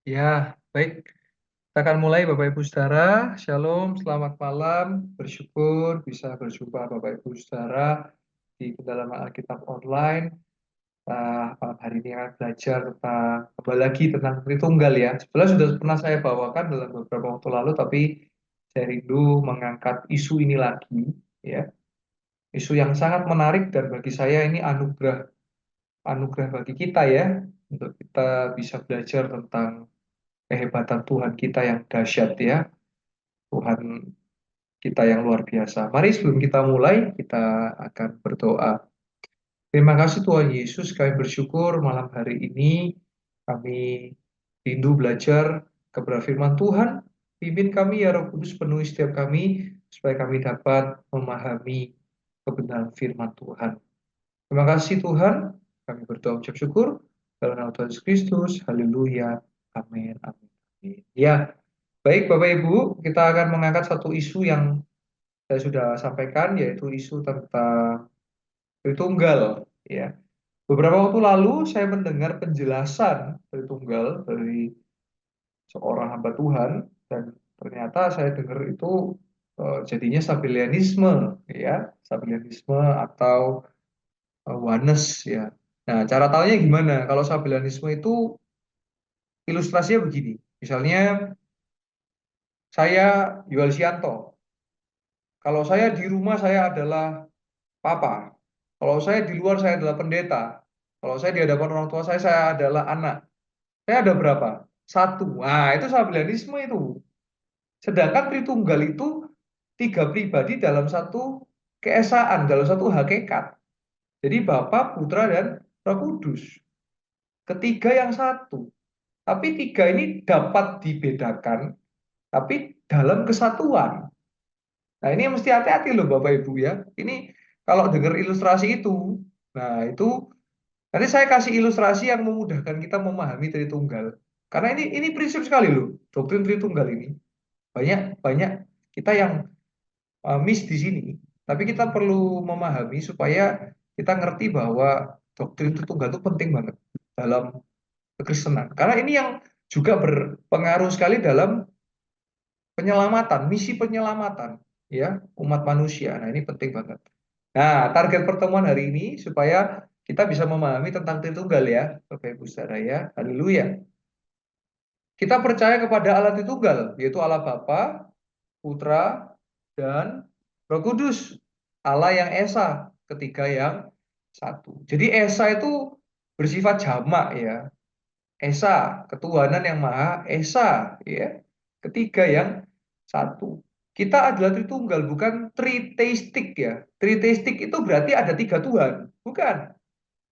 Ya, baik. Kita akan mulai Bapak Ibu Saudara. Shalom, selamat malam. Bersyukur bisa berjumpa Bapak Ibu Saudara di kedalaman Alkitab online. Malam hari ini akan belajar tentang kembali lagi tentang Tritunggal ya. Sebenarnya sudah pernah saya bawakan dalam beberapa waktu lalu, tapi saya rindu mengangkat isu ini lagi ya. Isu yang sangat menarik dan bagi saya ini anugerah anugerah bagi kita ya untuk kita bisa belajar tentang kehebatan Tuhan kita yang dahsyat ya. Tuhan kita yang luar biasa. Mari sebelum kita mulai, kita akan berdoa. Terima kasih Tuhan Yesus, kami bersyukur malam hari ini kami rindu belajar kebenaran firman Tuhan. Pimpin kami ya Roh Kudus, penuhi setiap kami supaya kami dapat memahami kebenaran firman Tuhan. Terima kasih Tuhan, kami berdoa ucap syukur dalam nama Tuhan Yesus Kristus. Haleluya. Amin. Amin. Amin. Ya, baik Bapak Ibu, kita akan mengangkat satu isu yang saya sudah sampaikan, yaitu isu tentang Tritunggal. Ya, beberapa waktu lalu saya mendengar penjelasan Tritunggal dari seorang hamba Tuhan, dan ternyata saya dengar itu jadinya Sabellianisme, ya, Sabellianisme atau oneness ya. Nah, cara tahunya gimana? Kalau Sabellianisme itu ilustrasinya begini. Misalnya saya Yuval Sianto. Kalau saya di rumah saya adalah papa. Kalau saya di luar saya adalah pendeta. Kalau saya di hadapan orang tua saya adalah anak. Saya ada berapa? Satu. Nah, itu Sabellianisme itu. Sedangkan Tritunggal itu tiga pribadi dalam satu keesaan, dalam satu hakikat. Jadi Bapa, Putra, dan Roh Kudus. Ketiga yang satu. Tapi tiga ini dapat dibedakan, tapi dalam kesatuan. Nah, ini mesti hati-hati loh Bapak Ibu ya. Ini kalau dengar ilustrasi itu, nah itu nanti saya kasih ilustrasi yang memudahkan kita memahami Tritunggal. Karena ini prinsip sekali loh, doktrin Tritunggal ini. Banyak banyak kita yang miss di sini, tapi kita perlu memahami supaya kita ngerti bahwa doktrin Tritunggal itu penting banget dalam kekristenan. Karena ini yang juga berpengaruh sekali dalam penyelamatan, misi penyelamatan ya umat manusia. Nah, ini penting banget. Nah, target pertemuan hari ini supaya kita bisa memahami tentang Tritunggal ya, Bapak Ibu Saudara ya. Haleluya. Kita percaya kepada Allah Tritunggal, yaitu Allah Bapa, Putra, dan Roh Kudus. Allah yang Esa, ketiga yang satu. Jadi Esa itu bersifat jamak ya. Esa, ketuhanan yang Maha Esa ya. Ketiga yang satu. Kita adalah Tritunggal, bukan triteistik ya. Triteistik itu berarti ada tiga Tuhan. Bukan.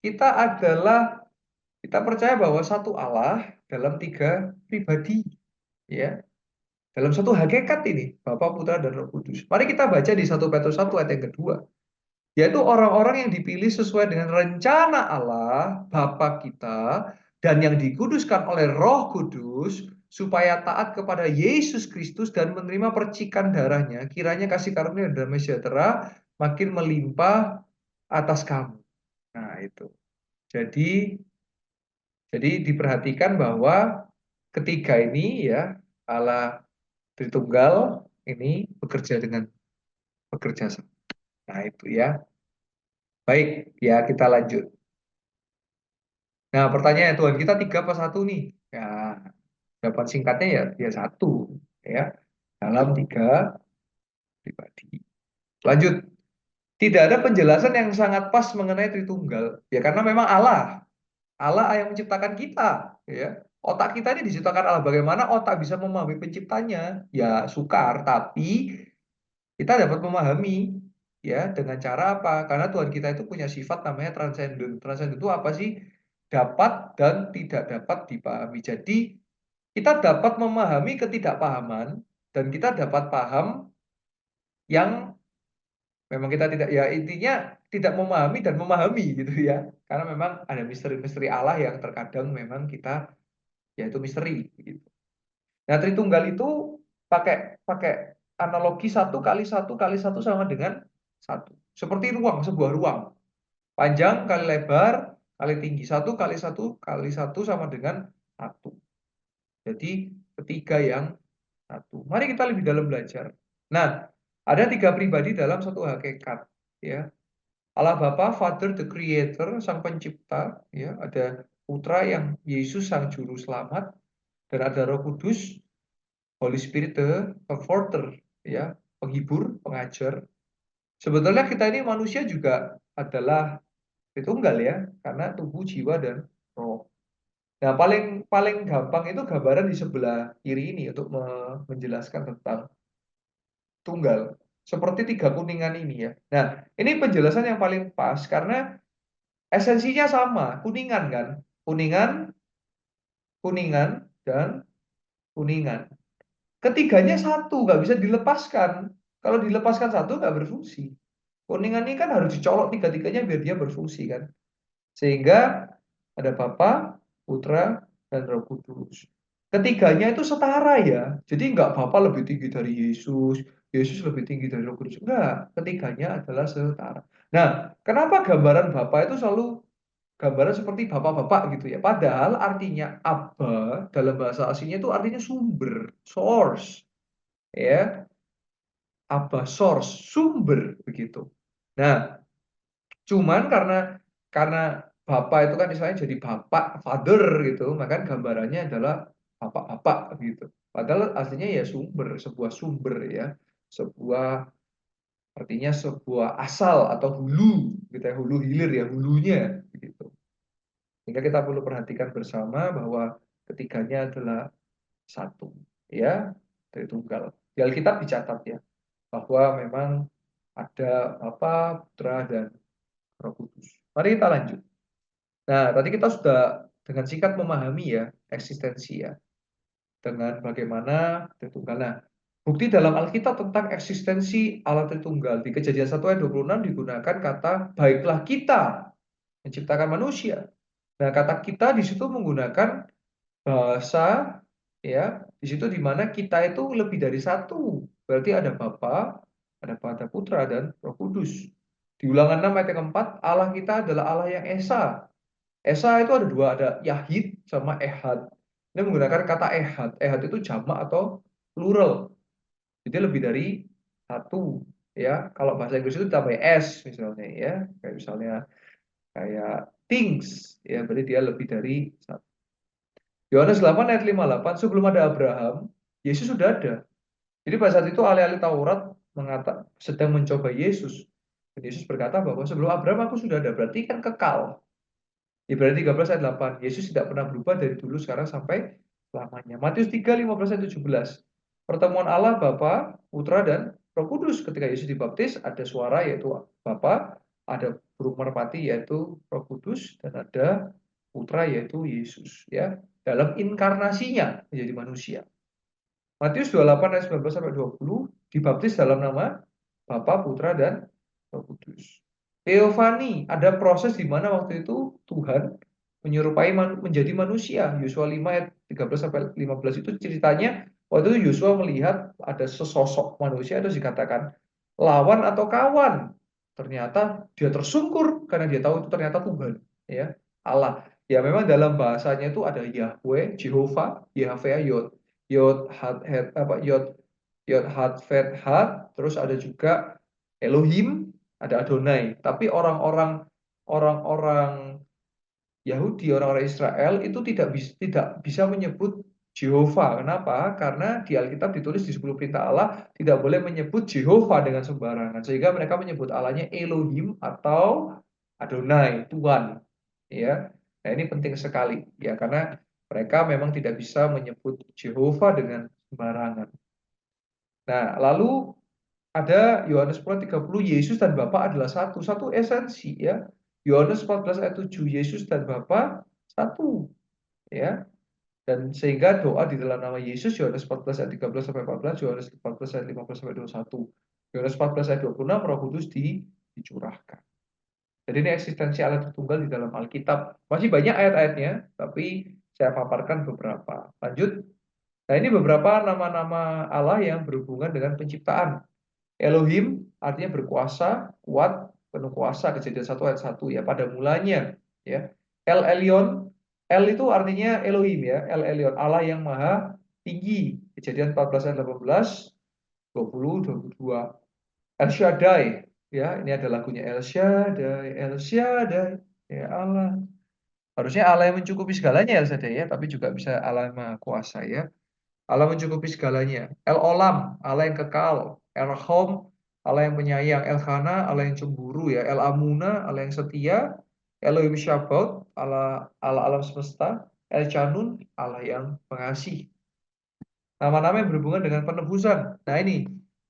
Kita adalah, kita percaya bahwa satu Allah dalam tiga pribadi. Ya. Dalam satu hakikat ini, Bapa, Putra, dan Roh Kudus. Mari kita baca di 1 Petrus 1 ayat yang kedua. Yaitu orang-orang yang dipilih sesuai dengan rencana Allah, Bapa kita, dan yang dikuduskan oleh Roh Kudus, supaya taat kepada Yesus Kristus dan menerima percikan darahnya, kiranya kasih karunia dan damai sejahtera makin melimpah atas kamu. Nah, itu. Jadi, jadi diperhatikan bahwa ketiga ini ya, Allah Tritunggal ini bekerja sama. Nah, itu ya. Baik, ya kita lanjut. Nah, pertanyaan Tuhan kita tiga apa satu nih? Ya, jawaban singkatnya ya satu, ya dalam tiga pribadi. Lanjut, tidak ada penjelasan yang sangat pas mengenai Tritunggal. Ya karena memang Allah yang menciptakan kita, ya. Otak kita ini diciptakan Allah. Bagaimana otak bisa memahami penciptanya? Ya sukar, tapi kita dapat memahami ya dengan cara apa? Karena Tuhan kita itu punya sifat namanya transenden. Transenden itu apa sih? Dapat dan tidak dapat dipahami. Jadi kita dapat memahami ketidakpahaman dan kita dapat paham yang memang kita tidak, ya intinya tidak memahami dan memahami gitu ya. Karena memang ada misteri-misteri Allah yang terkadang memang kita yaitu misteri gitu. Nah, Tritunggal itu pakai pakai analogi satu kali satu kali satu sama dengan satu. Seperti ruang, sebuah ruang. Panjang kali lebar kali tinggi. Satu kali satu kali satu sama dengan satu. Jadi ketiga yang satu. Mari kita lebih dalam belajar. Nah, ada tiga pribadi dalam satu hakikat, ya. Allah Bapa, Father the Creator, Sang Pencipta, ya. Ada Putra yang Yesus Sang Juru Selamat, dan ada Roh Kudus, Holy Spirit the Comforter, ya, penghibur, pengajar. Sebetulnya kita ini manusia juga adalah Tritunggal, ya, karena tubuh, jiwa, dan roh. Nah, paling paling gampang itu gambaran di sebelah kiri ini untuk menjelaskan tentang tunggal. Seperti tiga kuningan ini, ya. Nah, ini penjelasan yang paling pas karena esensinya sama, kuningan kan. Kuningan, kuningan, dan kuningan. Ketiganya satu, nggak bisa dilepaskan. Kalau dilepaskan satu, nggak berfungsi. Kuningan ini kan harus dicolok tiga-tiganya biar dia berfungsi kan. Sehingga ada Bapa, Putra, dan Roh Kudus. Ketiganya itu setara ya. Jadi nggak Bapa lebih tinggi dari Yesus, Yesus lebih tinggi dari Roh Kudus. Enggak, ketiganya adalah setara. Nah, kenapa gambaran Bapa itu selalu gambaran seperti bapak-bapak gitu ya. Padahal artinya Abba dalam bahasa aslinya itu artinya sumber, source, ya. Abba source, sumber begitu. Nah, cuman karena bapak itu kan misalnya jadi bapak, father gitu, maka gambarannya adalah bapak-bapak gitu. Padahal aslinya ya sebuah sumber ya, sebuah artinya sebuah asal atau hulu, gitu ya, hulu hilir ya, hulunya begitu. Sehingga kita perlu perhatikan bersama bahwa ketiganya adalah satu, ya, dari tunggal. Di Alkitab dicatat ya, bahwa memang ada Bapa, Putra, dan Roh Kudus. Mari kita lanjut. Nah, tadi kita sudah dengan singkat memahami ya eksistensi ya, dengan bagaimana Tritunggal. Nah, bukti dalam Alkitab tentang eksistensi Allah Tritunggal di Kejadian 1 ayat 26 digunakan kata baiklah kita menciptakan manusia. Nah, kata kita di situ menggunakan bahasa ya, di situ di mana kita itu lebih dari satu. Berarti ada Bapa, ada Putra, dan Roh Kudus. Di Ulangan 6 ayat yang keempat, Allah kita adalah Allah yang Esa. Esa itu ada dua, ada Yahid sama Ehad. Ini menggunakan kata Ehad. Ehad itu jamak atau plural. Jadi lebih dari satu. Ya, kalau bahasa Inggris itu ditambah S misalnya ya, kayak misalnya kayak things ya, berarti dia lebih dari satu. Yohanes 8 ayat 58, sebelum ada Abraham, Yesus sudah ada. Jadi pada saat itu ahli-ahli Taurat sedang mencoba Yesus. Dan Yesus berkata bahwa sebelum Abraham aku sudah ada, berarti kan kekal. Ibrani 13 ayat 8, Yesus tidak pernah berubah dari dulu sekarang sampai selamanya. Matius 3, 15 ayat 17, pertemuan Allah Bapa, Putra, dan Roh Kudus. Ketika Yesus dibaptis, ada suara yaitu Bapa, ada burung merpati yaitu Roh Kudus, dan ada Putra yaitu Yesus. Ya, dalam inkarnasinya menjadi manusia. Matius 28 ayat 19 sampai 20 dibaptis dalam nama Bapa, Putra, dan Roh Kudus. Teofani, ada proses di mana waktu itu Tuhan menyerupai menjadi manusia. Yosua 5 ayat 13 sampai 15 itu ceritanya waktu itu Yosua melihat ada sesosok manusia itu dikatakan lawan atau kawan. Ternyata dia tersungkur karena dia tahu itu ternyata Tuhan, ya, Allah. Ya memang dalam bahasanya itu ada Yahweh, Jehovah, Yahweh, Yod. Yod hat het apa Yod hat vet hat, terus ada juga Elohim, ada Adonai. Tapi orang-orang Yahudi, orang-orang Israel itu tidak bisa menyebut Jehovah. Kenapa? Karena di Alkitab ditulis di 10 perintah Allah tidak boleh menyebut Jehovah dengan sembarangan. Sehingga mereka menyebut Allahnya Elohim atau Adonai, Tuhan. Ya. Nah, ini penting sekali ya karena mereka memang tidak bisa menyebut Jehovah dengan sembarangan. Nah, lalu ada Yohanes 10:30, Yesus dan Bapa adalah satu. Satu esensi ya. Yohanes 14 ayat 7, Yesus dan Bapa satu. Ya. Dan sehingga doa di dalam nama Yesus, Yohanes 14 ayat 13 sampai 14, Yohanes 14 ayat 15 sampai 21. Yohanes 14 ayat 26, Roh Kudus dicurahkan. Jadi ini eksistensi Allah Tritunggal di dalam Alkitab. Masih banyak ayat-ayatnya, tapi saya paparkan beberapa. Lanjut. Nah, ini beberapa nama-nama Allah yang berhubungan dengan penciptaan. Elohim artinya berkuasa, kuat, penuh kuasa, Kejadian 1 ayat 1 ya, pada mulanya ya. El Elyon El itu artinya Elohim ya, El Elyon, Allah yang maha tinggi. Kejadian 14 ayat 18, 20, 22. El Shaddai, ya, ini ada lagunya El Shaddai, El Shaddai, ya Allah. Harusnya Allah yang mencukupi segalanya El Shaddai ya, tapi juga bisa Allah yang maha kuasa ya. Allah mencukupi segalanya. El Olam, Allah yang kekal. El Hom, Allah yang penyayang. El Khana, Allah yang cemburu ya. El Amuna, Allah yang setia. Elohim Shabbat, Allah, Allah alam semesta. El Chanun, Allah yang pengasih. Nama-nama yang berhubungan dengan penebusan. Nah ini,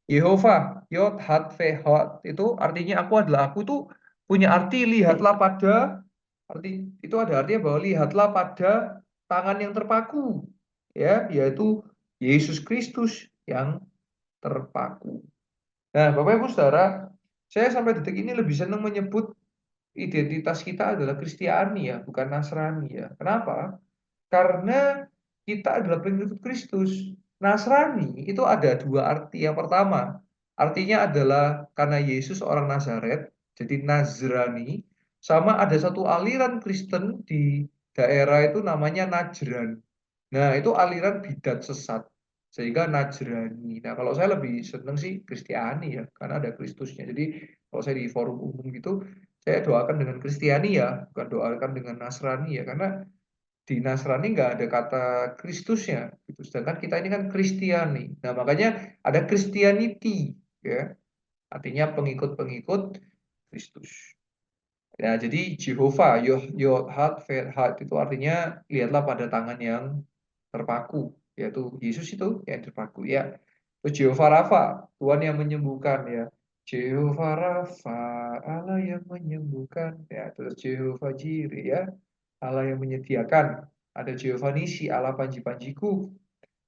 Yehova, Yod, Hat, Ve, Hot, itu artinya aku itu punya arti lihatlah pada, itu ada artinya bahwa lihatlah pada tangan yang terpaku, ya, yaitu Yesus Kristus yang terpaku. Nah, Bapak Ibu Saudara, saya sampai detik ini lebih senang menyebut identitas kita adalah Kristiani ya, bukan Nasrani ya. Kenapa? Karena kita adalah pengikut Kristus. Nasrani itu ada dua arti. Yang pertama, artinya adalah karena Yesus orang Nazaret, jadi Nazrani, sama ada satu aliran Kristen di daerah itu namanya Najran. Nah, itu aliran bidat sesat. Sehingga Najrani. Nah, kalau saya lebih seneng sih Kristiani ya, karena ada Kristusnya. Jadi, kalau saya di forum umum gitu, saya doakan dengan Kristiani ya, bukan doakan dengan Nasrani ya, karena di Nasrani nggak ada kata Kristusnya gitu. Sedangkan kita ini kan Kristiani. Nah, makanya ada Christianity ya. Artinya pengikut-pengikut Kristus. Ya, jadi Jehovah, Yod, Hat, Hat itu artinya lihatlah pada tangan yang terpaku, yaitu Yesus itu yang terpaku ya. Terus Jehovah Rafa, Tuhan yang menyembuhkan ya. Jehovah Rafa, Allah yang menyembuhkan ya. Terus Jehovah Jireh ya, Allah yang menyediakan. Ada Jehovah Nisi, Allah panji-panjiku.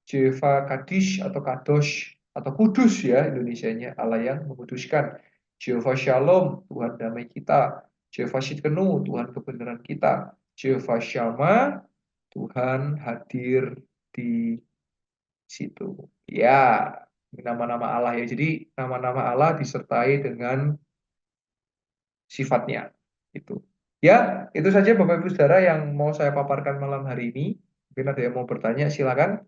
Jehovah Kadish atau Kadosh atau Kudus ya Indonesianya, Allah yang menguduskan. Jehovah Shalom, Tuhan damai kita. Jehovah Shidkenu, Tuhan kebenaran kita. Jehovah Shammah, Tuhan hadir di situ. Ya, ini nama-nama Allah ya. Jadi nama-nama Allah disertai dengan sifatnya. Itu. Ya, itu saja Bapak Ibu Saudara yang mau saya paparkan malam hari ini. Mungkin ada yang mau bertanya, silakan.